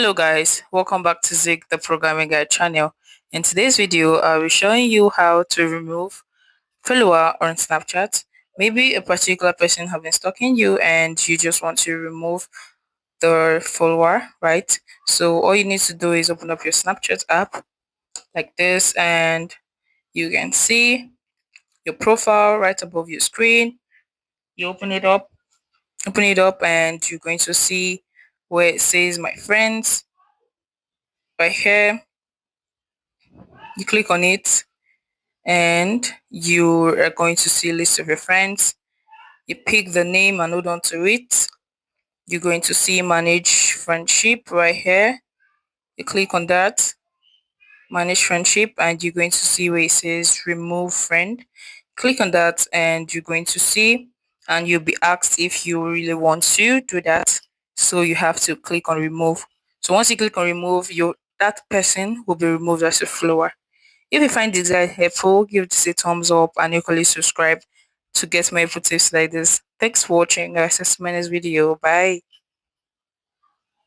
Hello guys, welcome back to Zig the Programming Guide channel. In today's video, I'll be showing you how to remove follower on Snapchat. Maybe a particular person have been stalking you and you just want to remove the follower, right? So all you need to do is open up your Snapchat app like this, and you can see your profile right above your screen. You open it up and you're going to see where it says my friends right here. You click on it and you are going to see a list of your friends. You pick the name and hold on to it. You're going to see manage friendship right here. You click on that, manage friendship, and you're going to see where it says remove friend. Click on that and you're going to see, and you'll be asked if you really want to do that. So you have to click on remove. So once you click on remove, that person will be removed as a follower. If you find this guide helpful, give this a thumbs up and equally subscribe to get more info tips like this. Thanks for watching guys. See you in my next video. Bye.